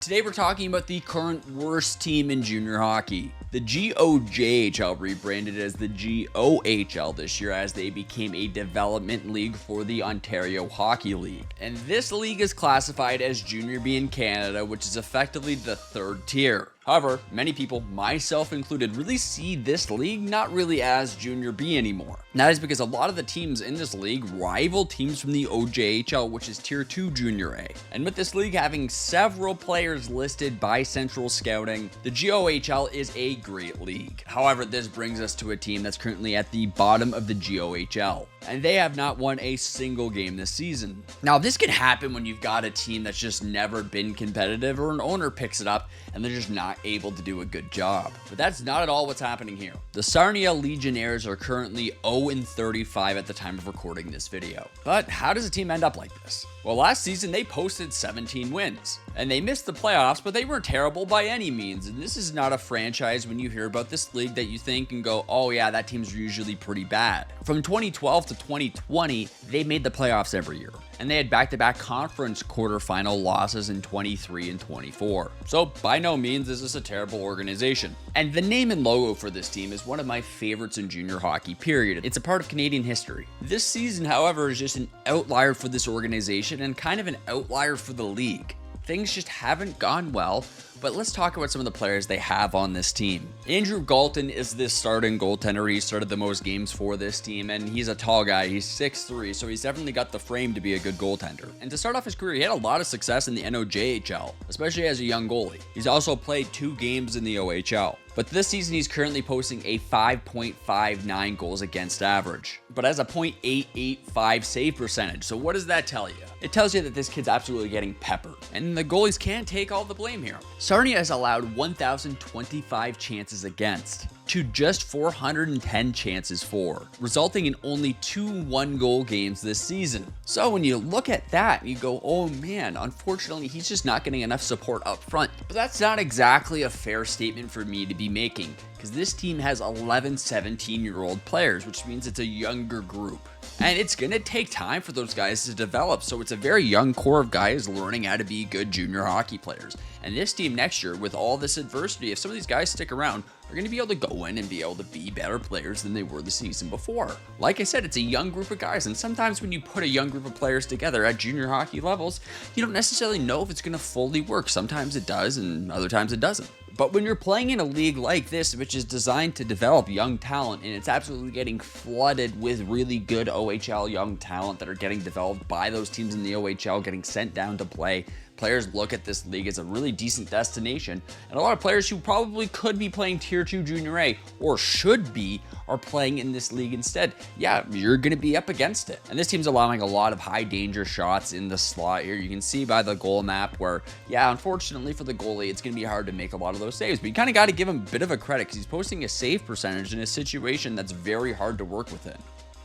Today we're talking about the current worst team in junior hockey. The GOJHL rebranded as the GOHL this year as they became a development league for the Ontario Hockey League. And this league is classified as Junior B in Canada, which is effectively the third tier. However, many people, myself included, really see this league not really as Junior B anymore. And that is because a lot of the teams in this league rival teams from the OJHL, which is Tier 2 Junior A. And with this league having several players listed by Central Scouting, the GOHL is a great league. However, this brings us to a team that's currently at the bottom of the GOHL, and they have not won a single game this season. Now, this can happen when you've got a team that's just never been competitive, or an owner picks it up and they're just not able to do a good job. But that's not at all what's happening here. The Sarnia Legionnaires are currently 0-35 at the time of recording this video. But how does a team end up like this? Well, last season they posted 17 wins, and they missed the playoffs, but they weren't terrible by any means. And this is not a franchise when you hear about this league that you think and go, oh yeah, that team's usually pretty bad. From 2012 to 2020, they made the playoffs every year, and they had back-to-back conference quarterfinal losses in 23 and 24. So by no means is this a terrible organization. And the name and logo for this team is one of my favorites in junior hockey, period. It's a part of Canadian history. This season, however, is just an outlier for this organization and kind of an outlier for the league. Things just haven't gone well, but let's talk about some of the players they have on this team. Andrew Gaulton is this starting goaltender. He started the most games for this team, and he's a tall guy. He's 6'3", so he's definitely got the frame to be a good goaltender. And to start off his career, he had a lot of success in the NOJHL, especially as a young goalie. He's also played 2 games in the OHL. But this season, he's currently posting a 5.59 goals against average, but has a .885 save percentage. So what does that tell you? It tells you that this kid's absolutely getting peppered, and the goalies can't take all the blame here. Sarnia has allowed 1,025 chances against to just 410 chances for, resulting in only 2 one-goal games this season. So when you look at that, you go, oh man, unfortunately, he's just not getting enough support up front. But that's not exactly a fair statement for me to be making, because this team has 11 17-year-old players, which means it's a younger group. And it's going to take time for those guys to develop, so it's a very young core of guys learning how to be good junior hockey players. And this team next year, with all this adversity, if some of these guys stick around, are going to be able to go in and be able to be better players than they were the season before. Like I said, it's a young group of guys, and sometimes when you put a young group of players together at junior hockey levels, you don't necessarily know if it's going to fully work. Sometimes it does, and other times it doesn't. But when you're playing in a league like this, which is designed to develop young talent, and it's absolutely getting flooded with really good OHL young talent that are getting developed by those teams in the OHL, getting sent down to play, players look at this league as a really decent destination, and a lot of players who probably could be playing Tier 2 Junior A, or should be, are playing in this league instead. Yeah, you're going to be up against it. And this team's allowing a lot of high danger shots in the slot here. You can see by the goal map where, yeah, unfortunately for the goalie, it's going to be hard to make a lot of those saves, but you kind of got to give him a bit of a credit because he's posting a save percentage in a situation that's very hard to work within.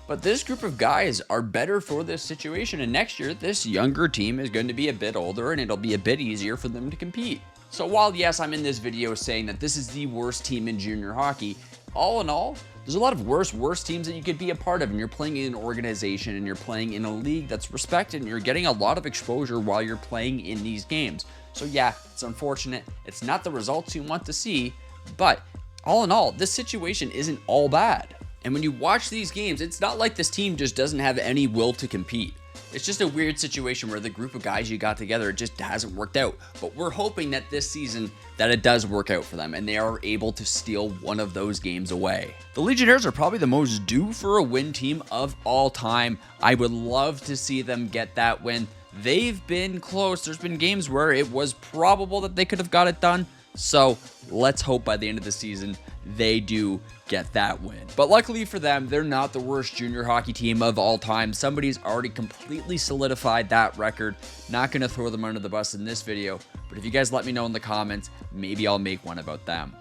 But this group of guys are better for this situation, and next year, this younger team is going to be a bit older, and it'll be a bit easier for them to compete. So while, yes, I'm in this video saying that this is the worst team in junior hockey, all in all, there's a lot of worse teams that you could be a part of, and you're playing in an organization, and you're playing in a league that's respected, and you're getting a lot of exposure while you're playing in these games. So yeah, it's unfortunate. It's not the results you want to see, but all in all, this situation isn't all bad. And when you watch these games, it's not like this team just doesn't have any will to compete. It's just a weird situation where the group of guys you got together, it just hasn't worked out. But we're hoping that this season that it does work out for them and they are able to steal one of those games away. The Legionnaires are probably the most due for a win team of all time. I would love to see them get that win. They've been close. There's been games where it was probable that they could have got it done. So let's hope by the end of the season they do get that win. But luckily for them, they're not the worst junior hockey team of all time. Somebody's already completely solidified that record. Not going to throw them under the bus in this video, but if you guys let me know in the comments, maybe I'll make one about them.